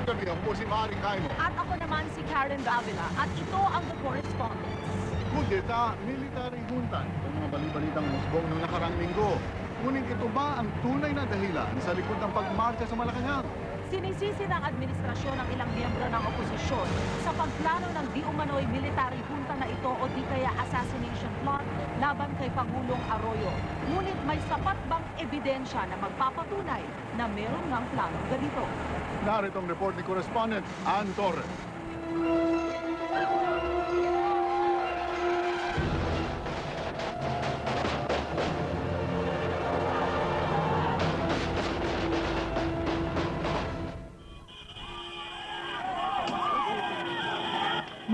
Magandang gabi, ako po si Maring Kaimo. At ako naman si Karen Davila at ito ang The Correspondents. Kudeta, military junta. Itong mga balibalitang musbong ng nakarang linggo. Ngunit ito ba ang tunay na dahilan sa likod ng pagmarcha sa Malacanang? Sinisisi ng administrasyon ng ilang miyembro ng oposisyon sa pagplano ng di umano'y military junta na ito o di kaya assassination plot laban kay Pangulong Arroyo. Ngunit may sapat bang ebidensya na magpapatunay na meron ngang plano ganito? Narito ang report ni Correspondent Ann Torres.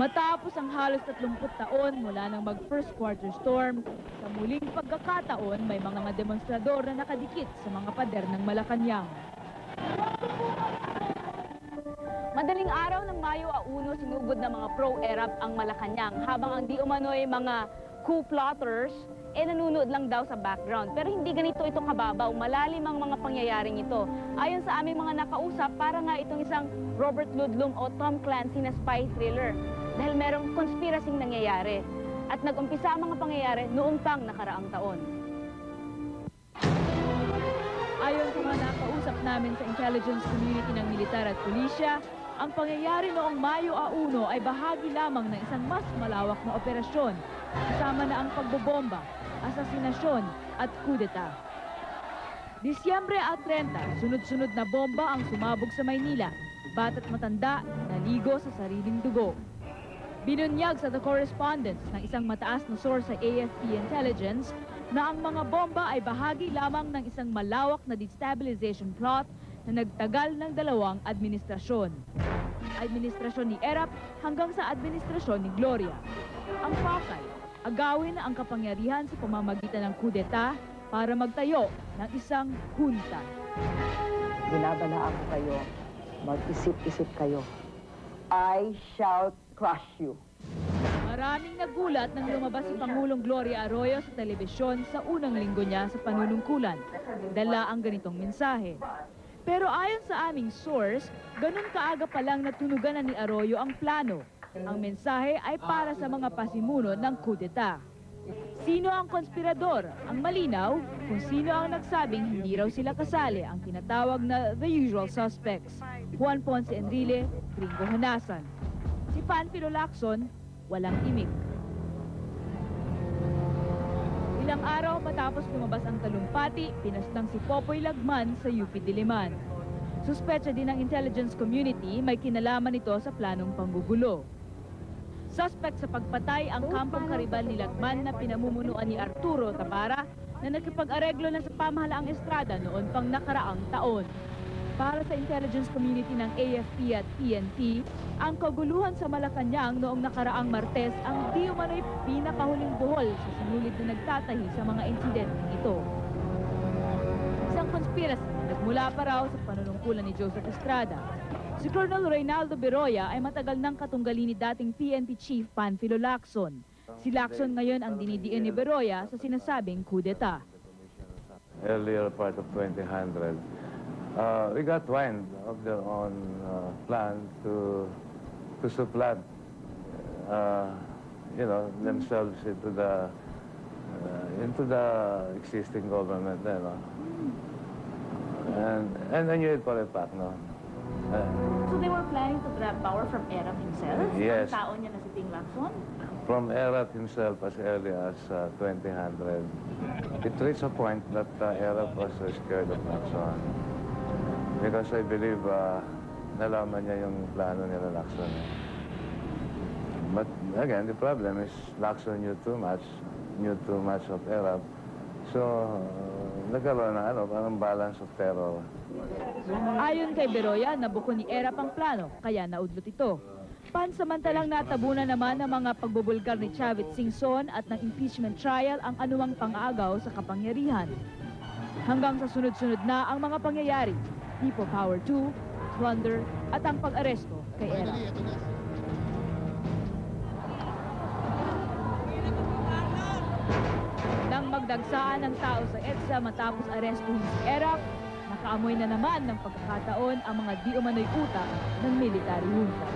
Matapos ang halos 30 taon mula nang mag-first quarter storm, sa muling pagkakataon may mga demonstrador na nakadikit sa mga pader ng Malacanang. Madaling araw ng Mayo 1, sinugod ng mga pro-Arab ang Malacanang habang ang di umano'y mga coup plotters nanunood lang daw sa background. Pero hindi ganito ito kababaw, malalim ang mga pangyayaring ito. Ayon sa aming mga nakausap, para nga itong isang Robert Ludlum o Tom Clancy na spy thriller. Dahil merong konspirasing nangyayari. At nag-umpisa ang mga pangyayari noong pang nakaraang taon. Ayon sa mga nakausap namin sa intelligence community ng militar at pulisya, ang pangyayari noong Mayo 1 ay bahagi lamang ng isang mas malawak na operasyon, kasama na ang pagbobomba, asasinasyon at kudeta. Disyembre 30, sunod-sunod na bomba ang sumabog sa Maynila, bata't matanda, naligo sa sariling dugo. Binunyag sa The Correspondents ng isang mataas na source sa AFP Intelligence na ang mga bomba ay bahagi lamang ng isang malawak na destabilization plot na nagtagal ng 2 administrasyon. Administrasyon ni Erap hanggang sa administrasyon ni Gloria. Ang pakay, agawin ang kapangyarihan sa pamamagitan ng kudeta para magtayo ng isang junta. Binabalaan ko kayo, mag-isip-isip kayo. I shall crush you. Maraming nagulat nang lumabas si Pangulong Gloria Arroyo sa telebisyon sa unang linggo niya sa panunungkulan. Dala ang ganitong mensahe. Pero ayon sa aming source, ganun kaaga pa lang natunugan na ni Arroyo ang plano. Ang mensahe ay para sa mga pasimuno ng kudeta. Sino ang konspirador? Ang malinaw kung sino ang nagsabing hindi raw sila kasali, ang tinatawag na the usual suspects. Juan Ponce Enrile, Gringo Honasan. Si Panfilo Lacson, walang imik. Ilang araw matapos lumabas ang talumpati, pinaslang si Popoy Lagman sa UP Diliman. Suspetsa din ng intelligence community may kinalaman ito sa planong panggugulo. Suspect sa pagpatay ang kampong karibal ni Lagman na pinamumunuan ni Arturo Tabara na nakipag-areglo na sa pamahalaang estrada noon pang nakaraang taon. Para sa intelligence community ng AFP at PNP, ang kaguluhan sa Malacanang noong nakaraang Martes ang di umano'y pinakahuling buhol sa sinulid na nagtatahi sa mga insidente ito. Isang conspiracy nagmula pa raw sa panunungkulan ni Joseph Estrada. Si Colonel Reynaldo Beroya ay matagal nang katunggali ni dating PNP Chief Panfilo Lacson. Si Lacson ngayon ang dinidiin ni Beroya sa sinasabing kudeta. Earlier part of 2000, we got wind of their own plan to supplant, themselves into the existing government, and I knew it for a fact, no. So they were planning to grab power from Erap himself? Yes. Ang tao niya na si Ting Lacson? From Erap himself as early as 2000, it reached a point that Erap was scared of Lacson. Because I believe nalaman niya yung plano nila Lacson. But again, the problem is Lacson knew too much of Erap. So, nagkaroon ng parang balance of terror. Ayon kay Beroya, nabuko ni Erap ang plano, kaya naudlot ito. Pansamantalang natabunan naman ng mga pagbubulgar ni Chavit Singson at ng impeachment trial ang anumang pang-aagaw sa kapangyarihan. Hanggang sa sunod-sunod na ang mga pangyayari, People Power 2, plunder at ang pag-aresto kay Erap. Nang magdagsaan ng tao sa EDSA matapos arestuhin si Erap, nakaamoy na naman ng pagkakataon ang mga di umano'y utak ng military junta.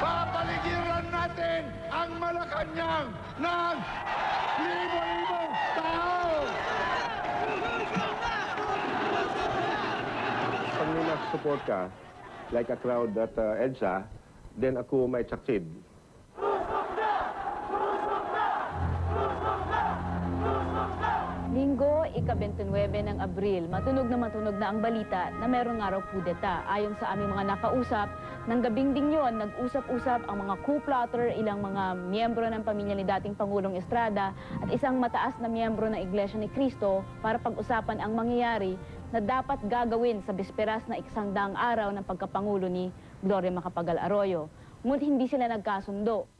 Papaligiran natin ang Malacanang ng libo-libong tao! Pag may support ka, like a crowd at EDSA, then ako might succeed. Linggo, ika-29 ng Abril, matunog na ang balita na meron nga raw kudeta. Ayon sa aming mga nakausap, ng gabing ding yun, nag-usap-usap ang mga coup plotter, ilang mga miyembro ng pamilya ni dating Pangulong Estrada at isang mataas na miyembro ng Iglesia ni Cristo para pag-usapan ang mangyayari na dapat gagawin sa bisperas na 100 araw ng pagkapangulo ni Gloria Macapagal Arroyo. Ngunit hindi sila nagkasundo.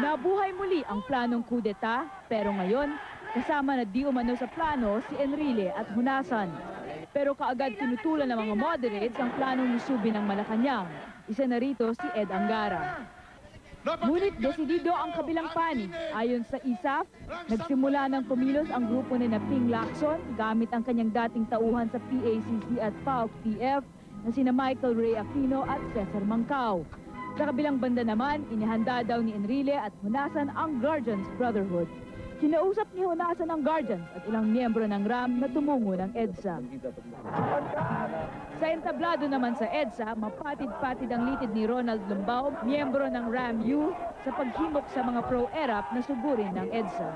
Nabuhay muli ang planong kudeta, pero ngayon, kasama na di umano sa plano si Enrile at Hunasan. Pero kaagad tinutulan ng mga moderates ang planong lusubin ng Malacanang. Isa na rito si Ed Angara. Ngunit desidido ang kabilang panig. Ayon sa ISAF, nagsimula ng kumilos ang grupo ni Ping Lacson gamit ang kanyang dating tauhan sa PACC at PAOK-TF na sina Michael Ray Aquino at Cesar Mancao. Sa kabilang banda naman, inihanda daw ni Enrile at Hunasan ang Guardians Brotherhood. Kinausap ni Hunasan ang Guardians at ilang miyembro ng RAM na tumungo ng EDSA. Sa entablado naman sa EDSA, mapatid-patid ang litid ni Ronald Lumbao, miyembro ng RAM-U, sa paghimok sa mga pro-ERAP na sugurin ng EDSA.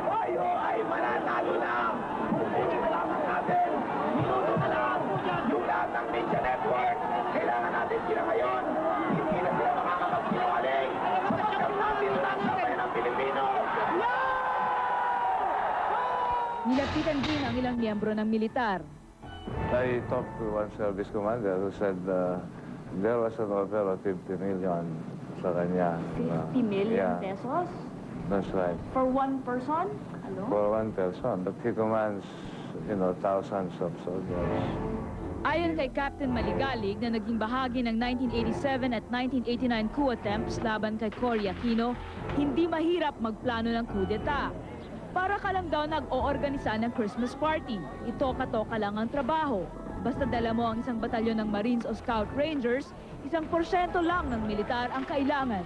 Tayo ay mananalo na! Kailangan natin! Minuto na lang! Yung lahat ng media network, kailangan natin sila ngayon. Hindi na sila makakapagsinungaling. Sapagkat natin ang sabay ng Pilipino. Nilapitan din ang ilang miyembro ng militar. I talked to one service commander who said there was an offer of 50 million sa kanya. 50 million Yeah, pesos that's right. for one person? Ano? For one person, but he commands, thousands of soldiers. Ayon kay Captain Maligalig na naging bahagi ng 1987 at 1989 coup attempts laban kay Cory Aquino, hindi mahirap magplano ng kudeta. Para ka lang daw nag-oorganisa ng Christmas party. Itoka-toka lang ang trabaho. Basta dala mo ang isang batalyon ng Marines o Scout Rangers, 1% lang ng militar ang kailangan.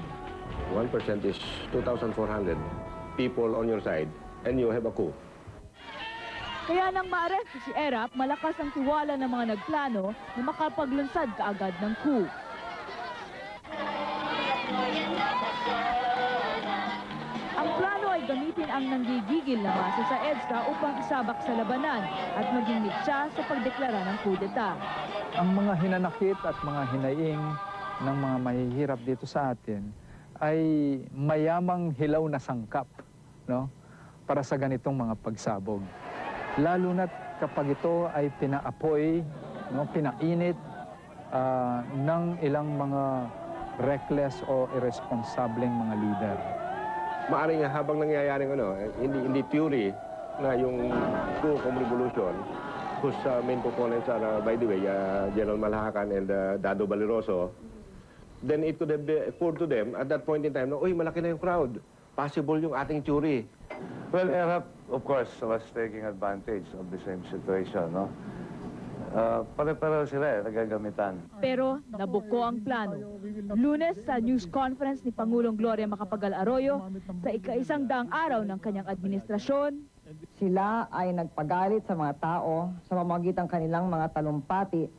1% is 2,400 people on your side, and you have a coup. Kaya nang maaresto si ERAP, malakas ang tiwala ng mga nagplano na makapaglunsad kaagad ng coup. Ang plano ay gamitin ang nanggigigil na masa sa EDSA upang isabak sa labanan at maging mitsa sa pagdeklara ng kudeta. Ang mga hinanakit at mga hinaing ng mga mahihirap dito sa atin ay mayamang hilaw na sangkap, no? Para sa ganitong mga pagsabog. Lalo na't kapag ito ay pinaapoy, no, pinainit ng ilang mga reckless o irresponsableng mga leader. Maaring habang nangyayaring hindi theory na yung coup cum revolution, whose main components are, by the way, General Malhacan and Dado Valeroso, then it could have occurred to them at that point in time, uy, malaki na yung crowd. Possible yung ating theory. Well, ERAP, of course, was taking advantage of the same situation, no? Pare-pareho sila nagagamitan. Pero nabuko ang plano. Lunes sa news conference ni Pangulong Gloria Macapagal Arroyo sa ika-100 araw ng kanyang administrasyon, Sila ay nagpagalit sa mga tao sa pamamagitan kanilang mga talumpati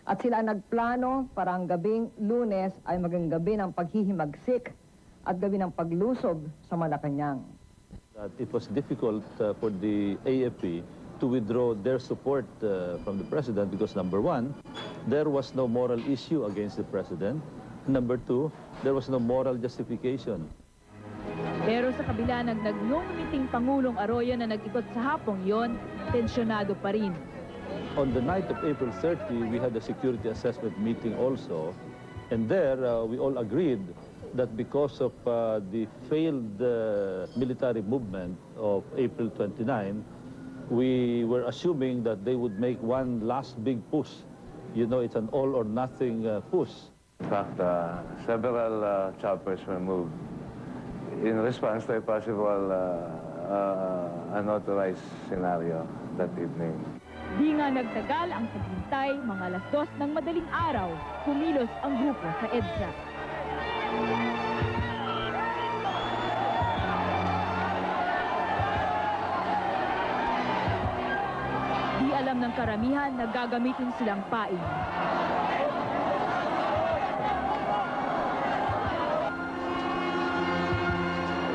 at sila nagplano para ang gabing Lunes ay maging gabi ng paghihimagsik at gabi ng paglusob sa Malacanang. That it was difficult for the AFP to withdraw their support from the president because number one, there was no moral issue against the president. Number two, there was no moral justification. Pero sa kabila ng nagnumiting Pangulong Arroyo na nag-ikot sa hapong yon, tensyonado pa rin. On the night of April 30, we had a security assessment meeting also, and there we all agreed that because of the failed military movement of April 29, we were assuming that they would make one last big push. You know, it's an all or nothing push. In fact, several choppers were moved in response to a possible unauthorized scenario that evening. Di nga nagtagal ang paghintay, mga alas 2 ng madaling araw, kumilos ang grupo sa EDSA. Di alam ng karamihan na gagamitin silang pain.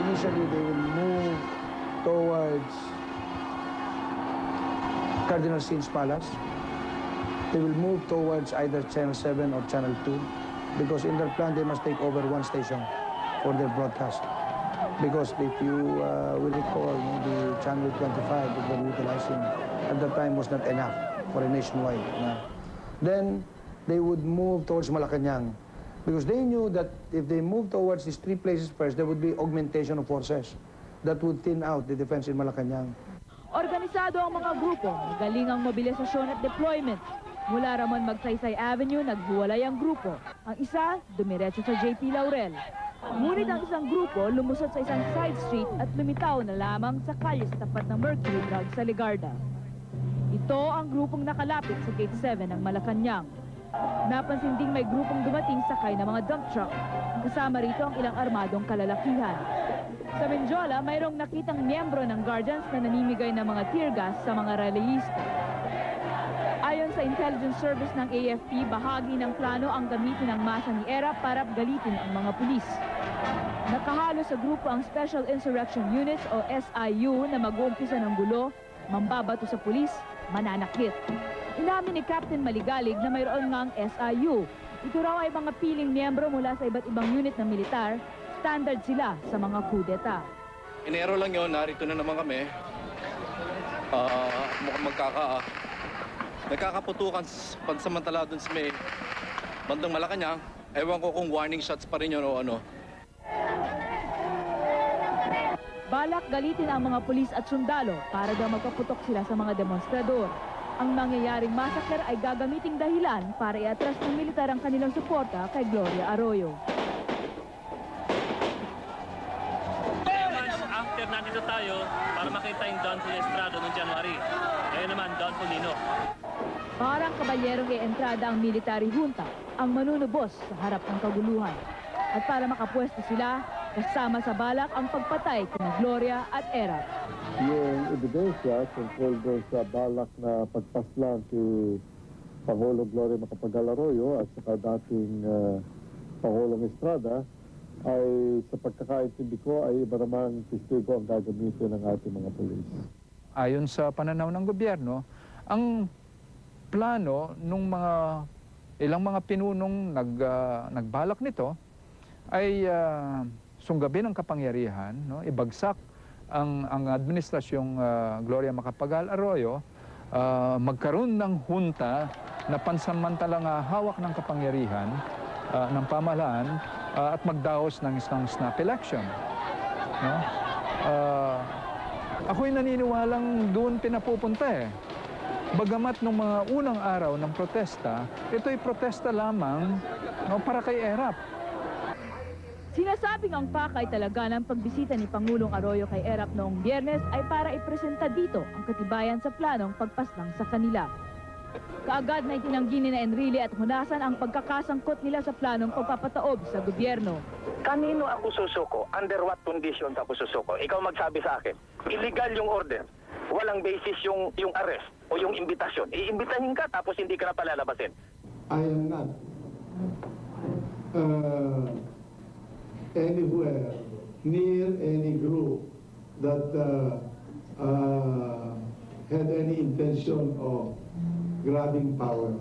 Initially, they will move towards Cardinal Sins Palace. They will move towards either Channel 7 or Channel 2 because in their plan, they must take over one station for their broadcast. Because if you will recall, the Channel 25 that they were utilizing at that time was not enough for a nationwide. Then they would move towards Malacanang because they knew that if they moved towards these three places first, there would be augmentation of forces that would thin out the defense in Malacanang. Organisado ang mga grupo, magaling ang mobilisasyon at deployment. Mula Ramon Magsaysay Avenue, naghuwalay ang grupo. Ang isa, dumiretso sa JP Laurel. Ngunit ang isang grupo lumusot sa isang side street at lumitaw na lamang sa kalye sa tapat ng Mercury Drug sa Ligarda. Ito ang grupong nakalapit sa Gate 7 ng Malacanang. Napansin ding may grupong dumating sakay ng mga dump truck. Kasama rito ang ilang armadong kalalakihan. Sa Menjola, mayroong nakitang miyembro ng Guardians na namimigay ng mga tear gas sa mga rallyista. Ayon sa intelligence service ng AFP, bahagi ng plano ang gamitin ng masa ni ERA para galitin ang mga pulis. Nakahalo sa grupo ang Special Insurrection Units o SIU na mag-uumpisa ng gulo, mambabato sa pulis, mananakit. Inamin ni Captain Maligalig na mayroon ngang SIU. Ito raw ay mga piling miyembro mula sa iba't ibang unit ng militar. Standard sila sa mga kudeta. Enero lang yon, narito na naman kami. Mukhang nagkakaputukan pansamantala dun sa may bandang Malacanang. Ewan ko kung warning shots pa rin yun o ano. Balak galitin ang mga pulis at sundalo para daw magpaputok sila sa mga demonstrador. Ang mangyayaring massacre ay gagamiting dahilan para iatras ng militar ang kanilang suporta kay Gloria Arroyo. After nandito tayo para makita yung Don Estrado noong January. Ngayon naman, Don Polino. Parang kabalyerong entrada ang military junta, ang manunubos sa harap ng kaguluhan. At para makapwesto sila, kasama sa balak ang pagpatay kina Gloria at ERA. Yung ebidensya tungkol doon sa balak na pagpaslan si Pangulong Gloria Macapagal Arroyo at saka dating Pangulong Estrada ay sa pagkakaintindi ko ay iba namang testigo ang gagamitin ng ating mga pulis. Ayon sa pananaw ng gobyerno, ang plano nung ilang mga pinunong nagbalak nito ay sunggabin ang kapangyarihan, ibagsak ang administrasyong Gloria Macapagal Arroyo, magkaroon ng junta na pansamantalang hawak ng kapangyarihan ng pamahalaan at magdaos ng isang snap election. Ako'y naniniwalang doon pinapupunta eh. Bagamat nung mga unang araw ng protesta, ito'y protesta lamang para kay ERAP. Sinasabing ang pakay talaga ng pagbisita ni Pangulong Arroyo kay ERAP noong Biyernes ay para ipresenta dito ang katibayan sa planong pagpaslang sa kanila. Kaagad na itinanggi ni Enrile at hunasan ang pagkakasangkot nila sa planong pagpapataob sa gobyerno. Kanino ako susuko? Under what conditions ako susuko? Ikaw magsabi sa akin. Illegal yung order. Walang basis yung arrest o yung imbitasyon. Iimbitahin ka tapos hindi ka na palalabasin. I am not anywhere near any group that had any intention of grabbing power.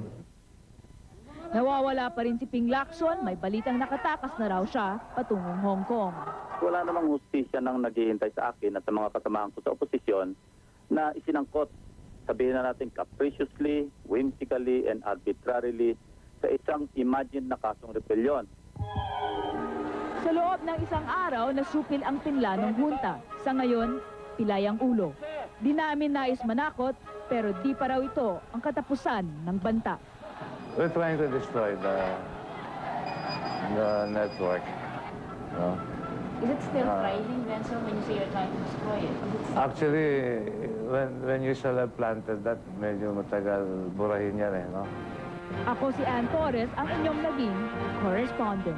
Nawawala pa rin si Ping Lacson, may balitang nakatakas na raw siya patungong Hong Kong. wala namang hustisya nang naghihintay sa akin at sa mga kasamahan ko sa oposisyon na isinangkot, sabihin na natin capriciously, whimsically, and arbitrarily sa isang imagined na kasong rebellion. Sa loob ng isang araw, nasupil ang pinlanong hunta. Sa ngayon, pilay ang ulo. Di namin nais manakot, pero di pa raw ito ang katapusan ng banta. We're trying to destroy the network. No? Is it still thriving, Benson, when you say you're trying to destroy it? Actually, when you shall have planted that, medyo matagal burahin yan eh, no? Ako si Ann Torres, ang inyong naging correspondent.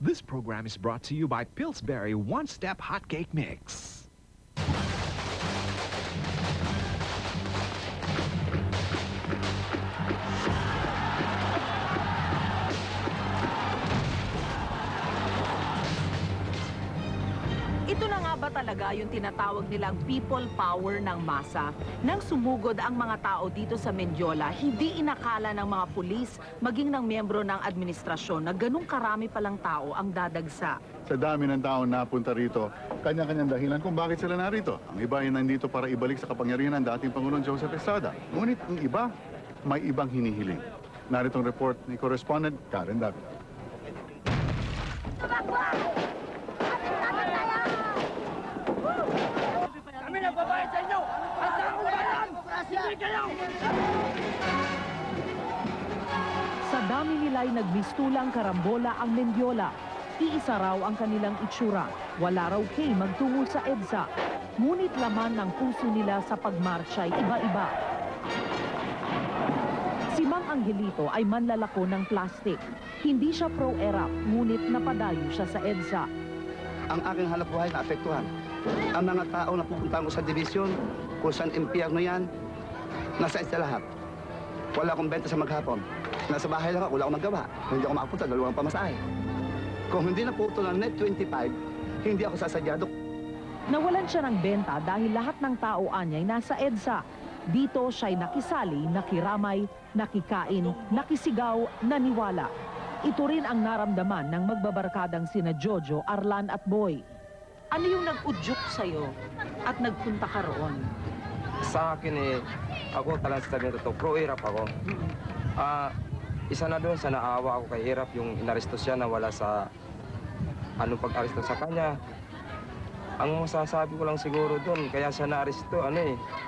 This program is brought to you by Pillsbury One Step Hot Cake Mix. Ito na nga ba talaga yung tinatawag nilang people power ng masa? Nang sumugod ang mga tao dito sa Mendiola, hindi inakala ng mga pulis, maging ng miyembro ng administrasyon na ganung karami palang tao ang dadagsa. Sa dami ng tao napunta rito, kanya-kanyang dahilan kung bakit sila narito. Ang iba ay nandito para ibalik sa kapangyarihan ng dating Pangulong Joseph Estrada. Ngunit ang iba, may ibang hinihiling. Narito ang report ni Correspondent Karen David. Kami nagbabayad sa inyo! At ang bayan! Hindi kayo! Sa dami nila'y nagmistulang karambola ang Mendiola. Iisa raw ang kanilang itsura. Wala raw kay magtungo sa EDSA. Ngunit laman ng puso nila sa pagmarcha ay iba-iba. Si Mang Angelito ay manlalako ng plastic. Hindi siya pro-ERAP, ngunit napadayo siya sa EDSA. Ang aking hanap buhay naapektuhan. Ang mga tao na pupunta ko sa division, kung saan impyerno yan, nasa EDSA lahat. Wala akong benta sa maghapon. Nasa bahay lang ako, wala akong magawa. Hindi ako makapunta, dalawang pamasahe. Kung hindi na po ito ng Net 25, hindi ako sasadyado. Nawalan siya ng benta dahil lahat ng tao anya'y nasa EDSA. Dito siya'y nakisali, nakiramay, nakikain, nakisigaw, naniwala. Ito rin ang naramdaman ng magbabarkadang sina Jojo, Arlan at Boy. Ano yung nag-udyok sa'yo at nagpunta ka roon? Sa akin ako talagang sabihin ito, pro-Irap ako. Isa na doon sa naawa ako kay Irap, yung inaresto siya na wala sa pag-aresto sa kanya. Ang masasabi ko lang siguro doon, kaya siya na-aresto,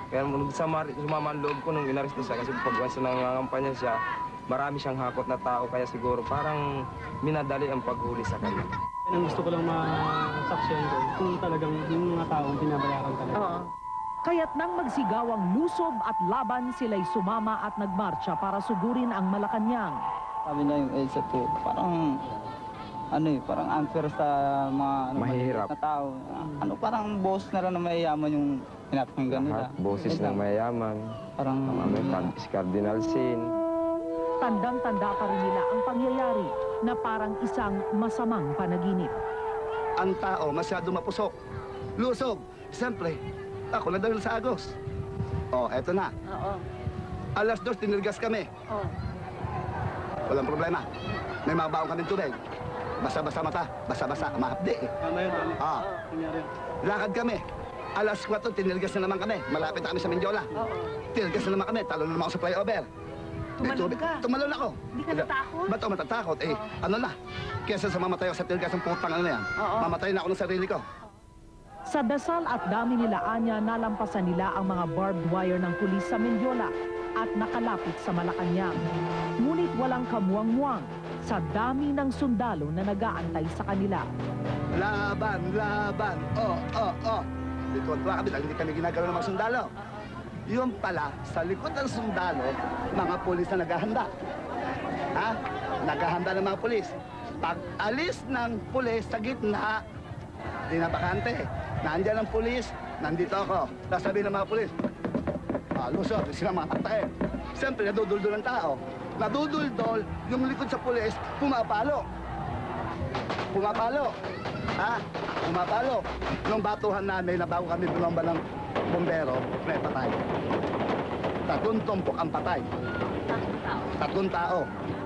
kaya sumama ang loob ko nung inaresto siya kasi pag once na nangangampanya siya, marami siyang hakot na tao, kaya siguro parang minadali ang paghuli sa kanya. Ang gusto ko lang masaksyon ko, kung talagang yung mga taong binabayaran talaga. Kaya't nang magsigawang lusob at laban, sila'y sumama at nagmarcha para sugurin ang Malacanang. Sabi na yung EDSA to, parang parang unfair sa mga mahihirap na tao. Parang boss na lang na mayayaman yung pinapakinggan nila. Boses ng mayayaman. Parang si Cardinal Sin. Tandang-tanda pa rin nila ang pangyayari na parang isang masamang panaginip. Ang tao masyado mapusok. Lusog. Siyempre, ako na dahil sa Agos. Eto na. Alas 2, tinirgas kami. Walang problema. May mga baong kaming tubig. Basa-basa mata, basa-basa, mahapdi eh. Tama yun, nangyari. Lakad kami. Alas 4, tinirgas na naman kami. Malapit na kami sa Mendiola. Tinirgas na naman kami, talo na naman ako sa flyover. Tumalon ka? Tumalon ako. Hindi ka natakot? Ba't ako matatakot? Ano na? Kesa sa mamatay ako sa tinirgas ng putang na yan. Mamatay na ako ng sarili ko. Sa dasal at dami nila anya, nalampasan nila ang mga barbed wire ng pulis sa Mendiola at nakalapit sa Malacanang. Ngunit walang kamuang-muang sa dami ng sundalo na nag-aantay sa kanila. Laban, laban, Dito at kami dahil hindi kami ginagalaw ng mga sundalo. Yun pala, sa likod ng sundalo, mga pulis na naghahanda. Naghahanda ng mga pulis. Pag alis ng pulis sa gitna, di na bakante. Nandiyan ang pulis, nandito ako. Sasabihin ng mga pulis, lusot, sila mga taktakin. Siyempre, naduduldol ang tao. Naduduldol, yung likod sa pulis, pumapalo. Ha? Umapalo. Nung batuhan namin na bago kami bumamba ng bombero, may patay. 3 tumpok ang patay. 3 tao.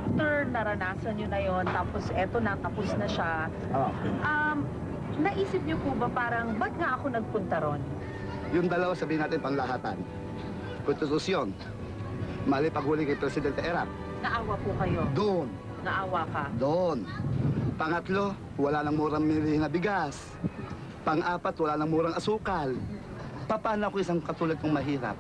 After naranasan nyo na yon, tapos eto na, tapos na siya. Oh. Naisip nyo po ba parang, ba't nga ako nagpunta ron? Yung dalawa sabihin natin panglahatan. Konstitusyon. Mali paghuli kay Presidente Erap. Naawa po kayo? Doon. Naawa ka? Doon. Pangatlo, wala nang murang milihin na bigas. Pang-apat, wala nang murang asukal. Paano ako isang katulad kong mahirap?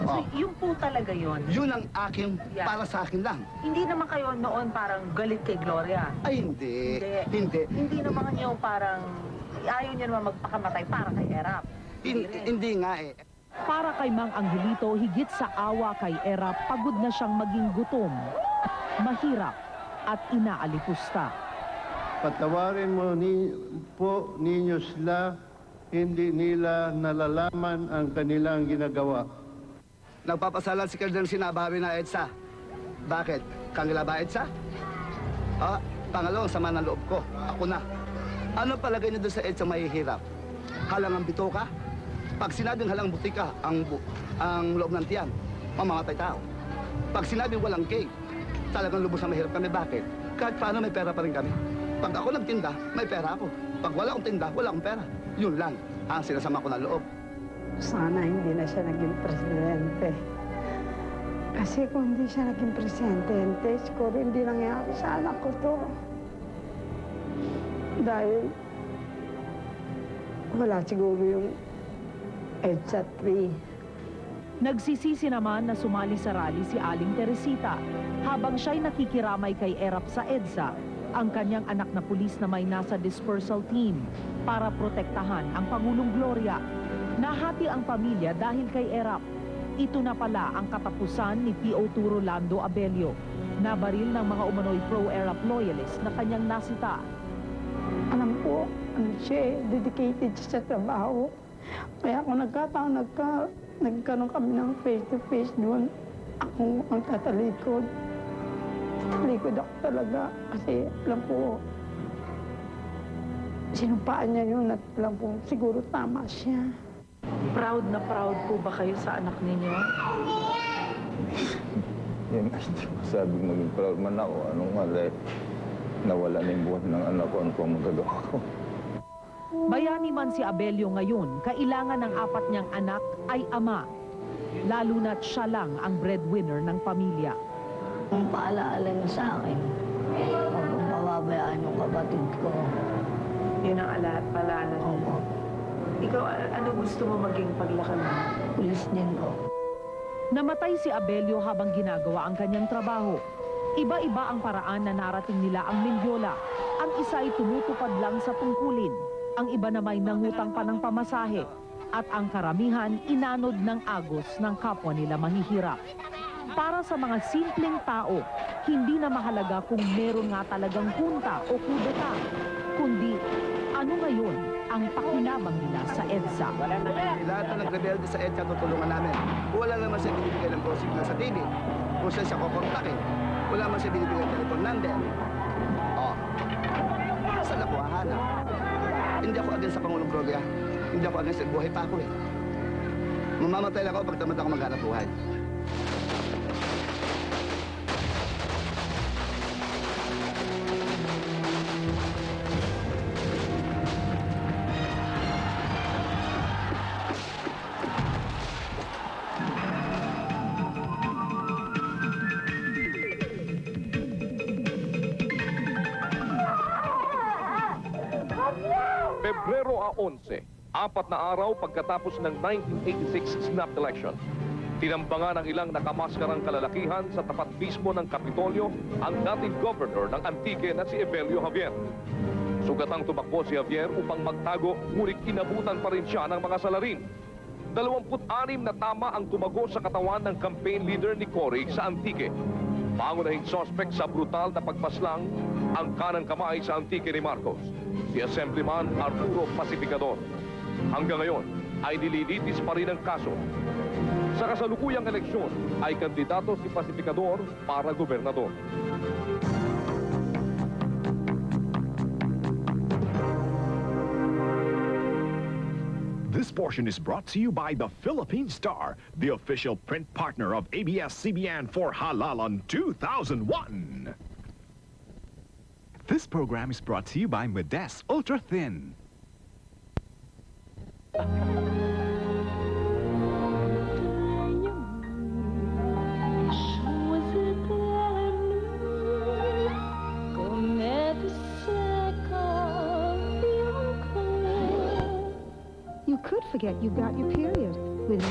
So, yun po talaga yon. Yun ang aking, para sa akin lang. Hindi naman kayo noon parang galit kay Gloria? Ay, hindi. Hindi. Hindi naman nyo parang, ayaw nyo naman magpakamatay para kay Erap? Hindi nga eh. Para kay Mang Angelito, higit sa awa kay Erap, pagod na siyang maging gutom, mahirap at inaalipusta. Patawarin mo po ninyo sila, hindi nila nalalaman ang kanilang ginagawa. Nagpapasalan si Colonel sinabawi na EDSA. Bakit? Kanila ba EDSA? Pangalawa, sama ng loob ko. Ako na. Ano palagay niyo doon sa EDSA mahihirap? Halangang bituka? Pag sinabing halang butika ang loob ng tiyan, mamamatay tao. Pag sinabing walang cake, talagang lubos na mahirap kami. Bakit? Kahit paano may pera pa rin kami. Pag ako nagtinda, may pera ako. Pag wala akong tinda, wala akong pera. Yun lang ang sinasama ko ng loob. Sana hindi na siya naging presidente. Kasi kung hindi siya naging presidente, siguro hindi nangyari sa anak ko to. Dahil wala siguro yung EDSA 3. Nagsisisi naman na sumali sa rally si Aling Teresita habang siya'y nakikiramay kay Erap sa EDSA, ang kanyang anak na pulis na may nasa dispersal team para protektahan ang Pangulong Gloria. Nahati ang pamilya dahil kay Erap. Ito na pala ang katapusan ni P.O. Rolando Abelio, nabaril ng mga umano'y pro-Erap loyalist na kanyang nasita. Alam ko, siya, dedicated siya sa trabaho. Kaya kung nagkataon, nagkaroon kami ng face-to-face doon, ako ang tatalikod. Tatalikod ako talaga kasi alam ko, sinumpaan niya yun at alam ko siguro tama siya. Proud na proud po ba kayo sa anak ninyo? Yan, sabing maging proud man ako. Anong malay, nawala na yung buwan ng anak ko. Ano pang magagawa ko? Bayani man si Abelio ngayon, kailangan ng 4 niyang anak ay ama. Lalo na't siya lang ang breadwinner ng pamilya. Ang paalaala niya sa akin, huwag kong pababayaan yung kapatid ko. Yun ang paalaala niya. Ikaw, ano gusto mo maging paglaki mo? Pulis din ko. Namatay si Abelio habang ginagawa ang kanyang trabaho. Iba-iba ang paraan na narating nila ang Mendiola. Ang isa ay tumutupad lang sa tungkulin. Ang iba naman nangutang pa ng pamasahe. At ang karamihan inanod ng agos ng kapwa nila mahihirap. Para sa mga simpleng tao, hindi na mahalaga kung meron nga talagang junta o kudeta, kundi ano ngayon ang pakinabang nila sa EDSA. Lahat na nagrebelde sa EDSA, tutulungan namin. Wala naman siya binibigay ng signal sa TV. Kung siya kukontakin, wala naman siya binibigay ng telephone number. Saan ako hahanap? Hindi ako against sa Pangulong Gloria. Hindi ako against sa buhay pa ako eh. Mamamatay lang ako pag tamad ako maghanap buhay. Pebrero 11, 4 na araw pagkatapos ng 1986 snap election. Tinambangan ng ilang nakamaskarang kalalakihan sa tapat mismo ng Kapitolyo ang dating governor ng Antique na si Evelio Javier. Sugatang tumakbo si Javier upang magtago, ngunit inabutan pa rin siya ng mga salarin. 26 na tama ang tumago sa katawan ng campaign leader ni Cory sa Antique. Pangunahing sospek sa brutal na pagpaslang ang kanang kamay sa Antique ni Marcos, si Assemblyman Arturo Pacificador. Hanggang ngayon ay nililitis pa rin ang kaso. Sa kasalukuyang eleksyon ay kandidato si Pacificador para gobernador. portion is brought to you by the Philippine Star, the official print partner of ABS-CBN for Halalan 2001. This program is brought to you by Medes Ultra Thin. You could forget you got your period with